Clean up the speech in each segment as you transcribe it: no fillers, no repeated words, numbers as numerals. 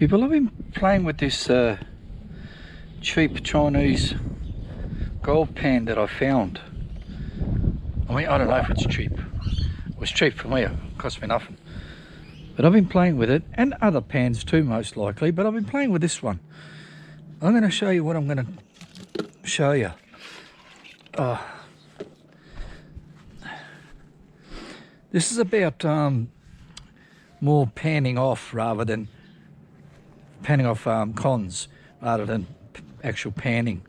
People, I've been playing with this cheap Chinese gold pan that I found. I mean, I don't know if it's cheap. It was cheap for me, it cost me nothing. But I've been playing with it, and other pans too most likely, but I've been playing with this one. I'm going to show you what I'm going to show you. This is about more panning off rather than panning off cons rather than actual panning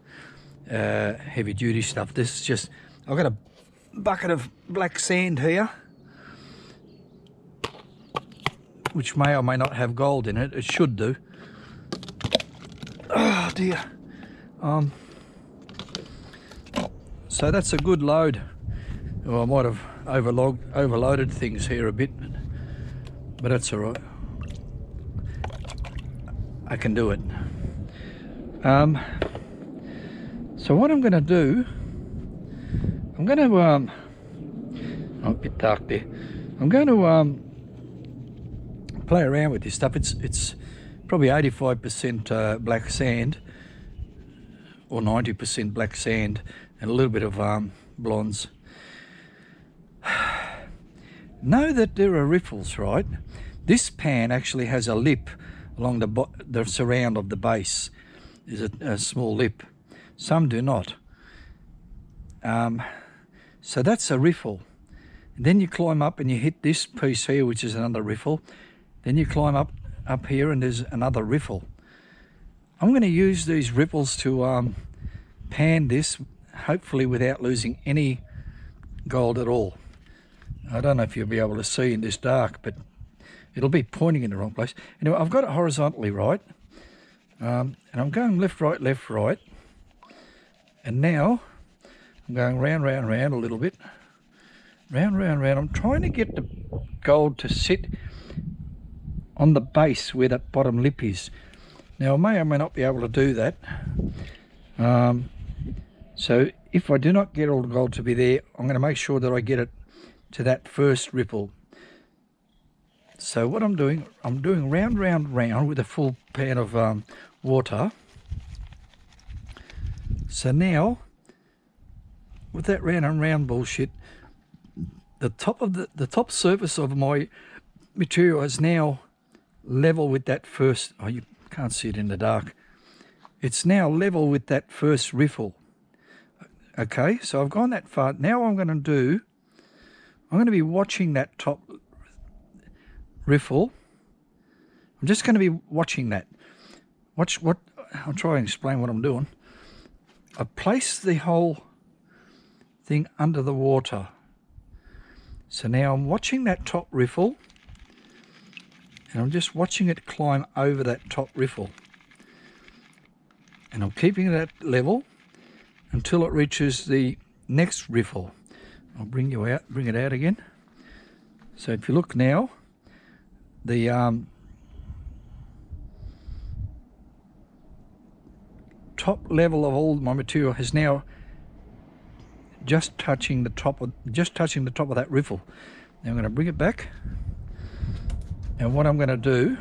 heavy duty stuff. This is just, I've got a bucket of black sand here, which may or may not have gold in it. It should do. Oh dear. So that's a good load. Well, I might have overloaded things here a bit, but that's all right. I can do it. So what I'm going to do, I'm going to oh, a bit dark there. I'm going to play around with this stuff. It's probably 85% black sand, or 90% black sand, and a little bit of bronze. Know that there are riffles, right? This pan actually has a lip along the surround of the base. Is a small lip. Some do not. So that's a riffle. And then you climb up and you hit this piece here, which is another riffle. Then you climb up here and there's another riffle. I'm going to use these ripples to pan this, hopefully without losing any gold at all. I don't know if you'll be able to see in this dark, but it'll be pointing in the wrong place. Anyway, I've got it horizontally right, and I'm going left, right, and now I'm going round, round a little bit, round. I'm trying to get the gold to sit on the base where that bottom lip is. Now I may or may not be able to do that. So if I do not get all the gold to be there, I'm going to make sure that I get it to that first ripple. So what I'm doing round with a full pan of water. So now, with that round and round bullshit, the top surface of my material is now level with that first. Oh, you can't see it in the dark. It's now level with that first riffle. Okay, so I've gone that far. Now I'm going to be watching that top riffle. I'm just going to be watching that. Watch what, I'll try and explain what I'm doing. I place the whole thing under the water. So now I'm watching that top riffle, and I'm just watching it climb over that top riffle. And I'm keeping it at level until it reaches the next riffle. I'll bring it out again. So if you look now, the top level of all my material is now just touching the top of that riffle. Now I'm going to bring it back, and what I'm going to do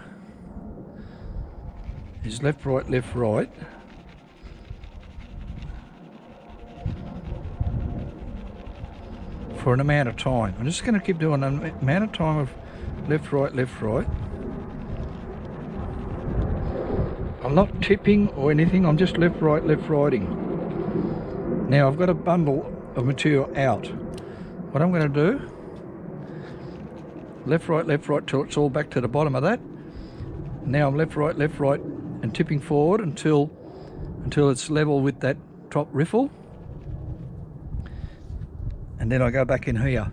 is left, right. For an amount of time. I'm just going to keep doing an amount of time of left, right. I'm not tipping or anything, I'm just left, righting. Now I've got a bundle of material out. What I'm going to do, left, right till it's all back to the bottom of that. Now I'm left, right and tipping forward until it's level with that top riffle. And then I go back in here,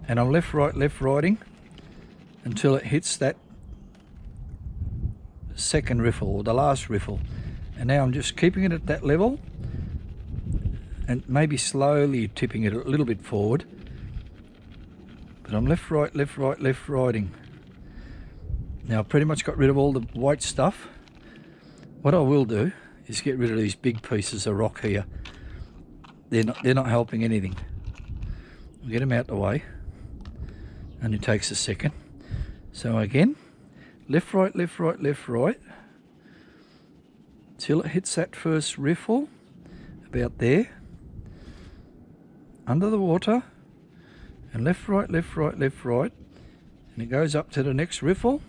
and I'm left, righting until it hits that second riffle, or the last riffle. And now I'm just keeping it at that level, and maybe slowly tipping it a little bit forward. But I'm left, righting. Now I've pretty much got rid of all the white stuff. What I will do is get rid of these big pieces of rock here. They're not helping anything. We'll get them out the way. Only takes a second. So again, left, right, left, right, left, right, till it hits that first riffle, about there, under the water, and left, right, left, right, left, right, and it goes up to the next riffle,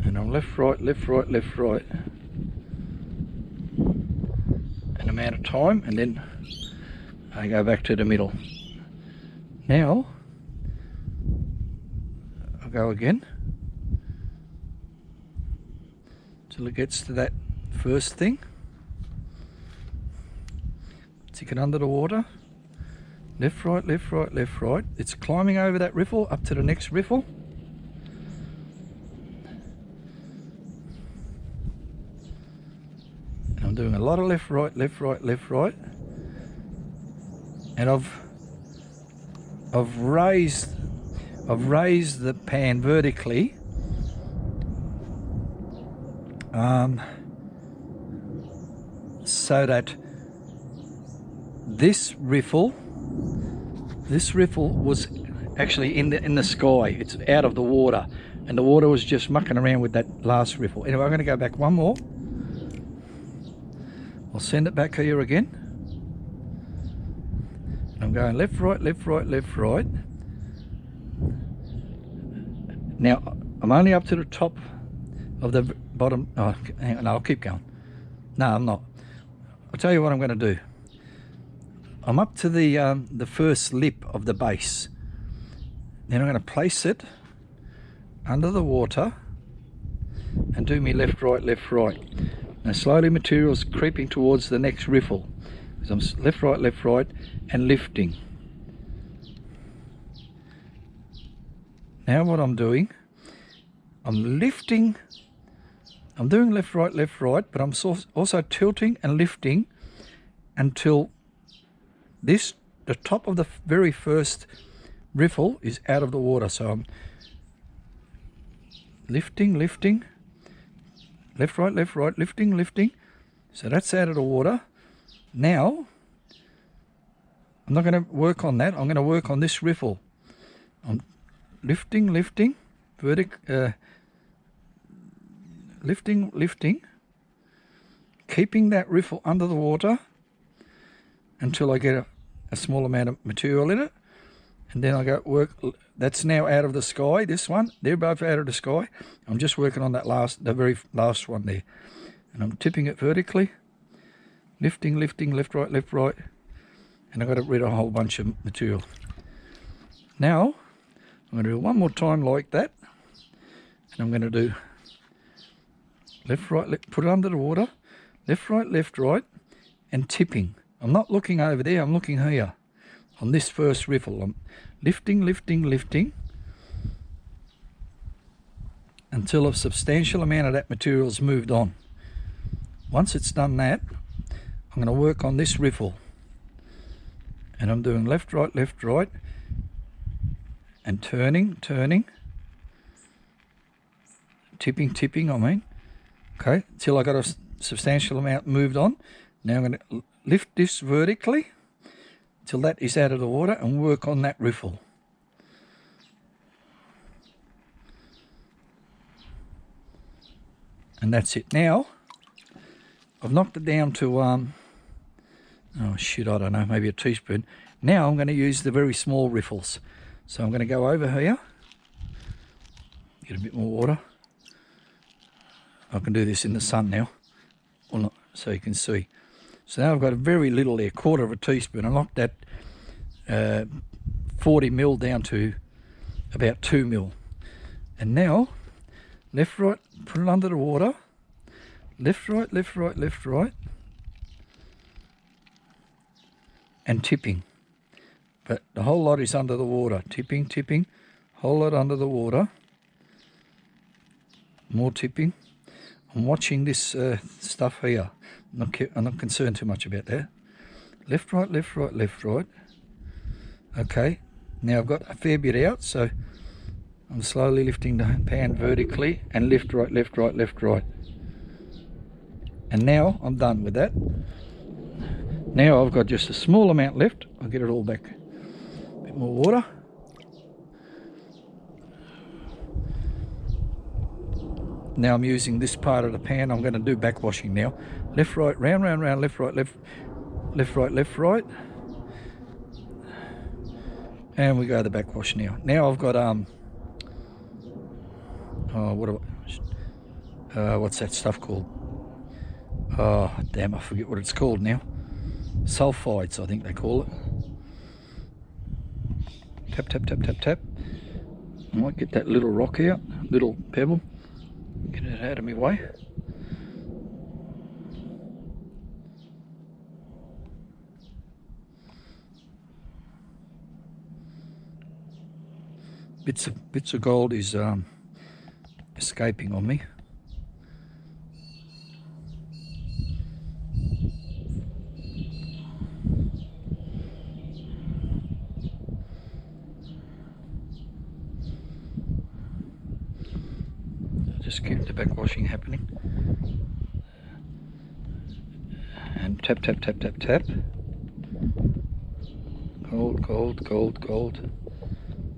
and I'm left, right, left, right, left, right, an amount of time, and then I go back to the middle. Now I'll go again till it gets to that first thing. Stick it under the water, left, right, left, right, left, right. It's climbing over that riffle up to the next riffle. And I'm doing a lot of left, right, left, right, left, right. And I've raised the pan vertically so that this riffle was actually in the sky. It's out of the water, and the water was just mucking around with that last riffle. Anyway, I'm going to go back one more. I'll send it back here again. I'm going left, right, left, right, left, right. Now I'm only up to the top of the bottom. Oh, hang on, I'll keep going. No, I'm not. I'll tell you what I'm going to do. I'm up to the first lip of the base. Then I'm going to place it under the water and do me left, right, left, right. Now slowly material's creeping towards the next riffle. So I'm left, right, and lifting. Now what I'm doing, I'm lifting. I'm doing left, right, but I'm also tilting and lifting until the top of the very first riffle is out of the water. So I'm lifting, left, right, lifting. So that's out of the water. Now, I'm not going to work on that. I'm going to work on this riffle. I'm lifting, lifting, keeping that riffle under the water until I get a small amount of material in it. And then I go work. That's now out of the sky, this one. They're both out of the sky. I'm just working on that the very last one there. And I'm tipping it vertically. Lifting, left, right, and I've got rid of a whole bunch of material. Now I'm going to do it one more time like that, and I'm going to do left, right, put it under the water, left, right, and tipping. I'm not looking over there, I'm looking here on this first riffle. I'm lifting until a substantial amount of that material's moved on. Once it's done that, I'm going to work on this riffle, and I'm doing left, right, and turning, tipping, I mean, okay, till I got a substantial amount moved on. Now I'm going to lift this vertically till that is out of the water and work on that riffle. And that's it. Now I've knocked it down to oh shit, I don't know, maybe a teaspoon. Now I'm going to use the very small riffles. So I'm going to go over here, get a bit more water. I can do this in the sun now, or not, so you can see. So now I've got a very little there, quarter of a teaspoon. I knocked that 40 ml down to about 2 ml. And now, left, right, put it under the water. Left, right. And tipping. But the whole lot is under the water. Tipping, whole lot under the water. More tipping. I'm watching this stuff here. I'm not concerned too much about that. Left, right. Okay, now I've got a fair bit out, so I'm slowly lifting the pan vertically and left, right. And now I'm done with that. Now I've got just a small amount left. I'll get it all back. A bit more water. Now I'm using this part of the pan. I'm going to do backwashing now. Left, right, round, round, round, left, right, left, left, right, left, right. And we go to the backwash now. Now I've got what's that stuff called? Oh damn, I forget what it's called now. Sulfides, I think they call it. Tap, tap, tap, tap, tap. I might get that little rock out, little pebble. Get it out of my way. Bits of gold is escaping on me. Just keep the backwashing happening. And tap, tap, tap, tap, tap. Gold, gold, gold, gold.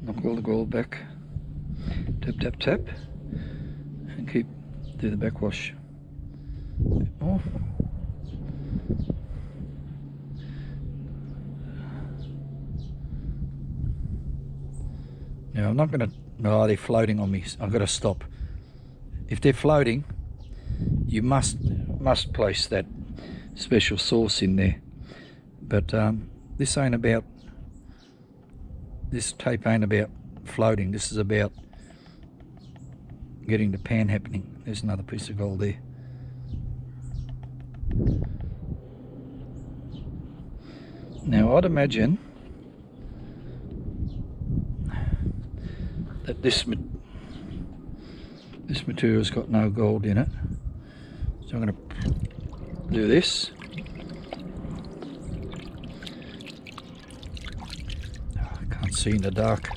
Knock all the gold back. Tap, tap, tap. And do the backwash. A bit more. Now I'm not going to... No, they're floating on me. I've got to stop. If they're floating, you must place that special sauce in there. But this tape ain't about floating. This is about getting the pan happening. There's another piece of gold there. Now I'd imagine that this material's got no gold in it. So I'm going to do this. I can't see in the dark.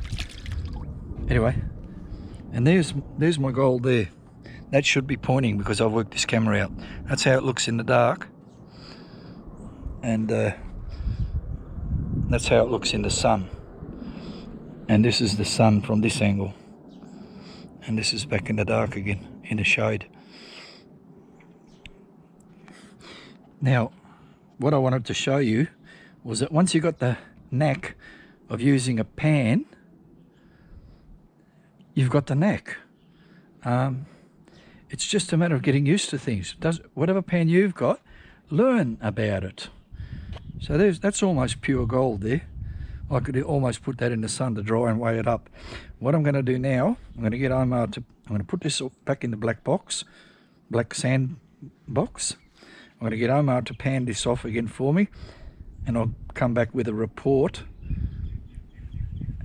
Anyway, and there's my gold there. That should be pointing because I've worked this camera out. That's how it looks in the dark. And that's how it looks in the sun. And this is the sun from this angle. And this is back in the dark again, in the shade. Now, what I wanted to show you was that once you got the knack of using a pan, you've got the knack. It's just a matter of getting used to things. Whatever pan you've got, learn about it. So that's almost pure gold there. I could almost put that in the sun to dry and weigh it up. What I'm going to do now, I'm going to get Omar I'm going to put this back in the black sand box. I'm going to get Omar to pan this off again for me, and I'll come back with a report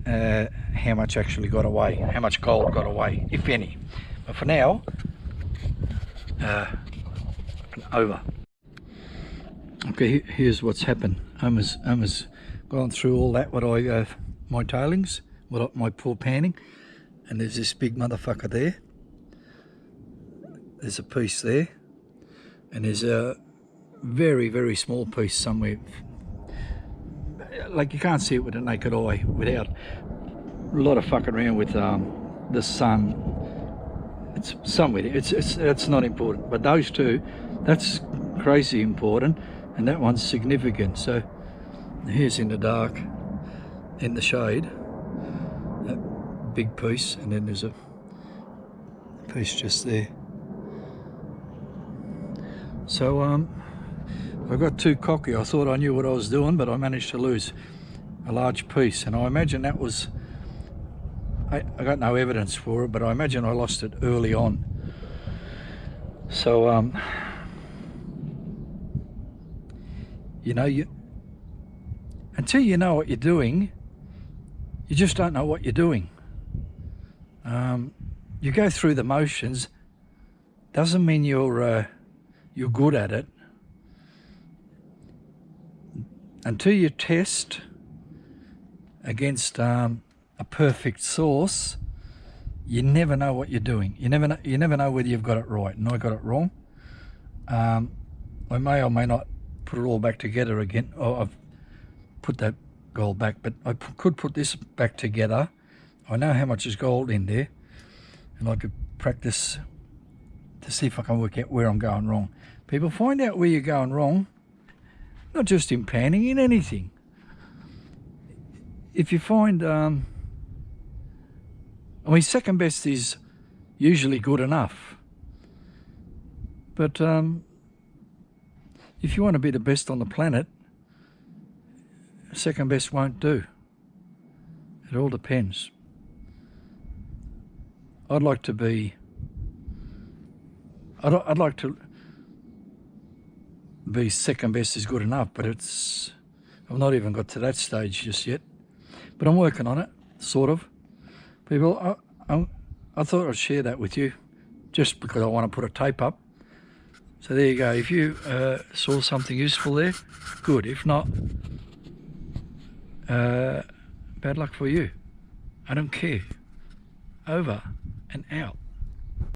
how much actually got away, how much gold got away, if any. But for now, over. Okay, here's what's happened. Omar's gone through all that, my tailings, my poor panning, and there's this big motherfucker there. There's a piece there, and there's a very, very small piece somewhere. Like you can't see it with the naked eye without a lot of fucking around with the sun. It's somewhere. It's not important, but those two, that's crazy important, and that one's significant. So here's in the dark, in the shade, that big piece, and then there's a piece just there. So I got too cocky. I thought I knew what I was doing, but I managed to lose a large piece, and I imagine that was, I got no evidence for it, but I imagine I lost it early on. So you know, until you know what you're doing, you just don't know what you're doing. You go through the motions, doesn't mean you're good at it. Until you test against a perfect source, you never know what you're doing. You never know whether you've got it right, and I got it wrong. I may or may not put it all back together again. Oh, I've put that gold back, but I could put this back together. I know how much is gold in there, and I could practice to see if I can work out where I'm going wrong. People, find out where you're going wrong, not just in panning, in anything. If you find, I mean, second best is usually good enough. But if you want to be the best on the planet, second best won't do. It all depends. I'd like to be, I'd like to be second best is good enough, but it's, I've not even got to that stage just yet. But I'm working on it, sort of. People, I thought I'd share that with you, just because I want to put a tape up. So there you go. If you saw something useful there, good. If not, bad luck for you. I don't care. Over and out.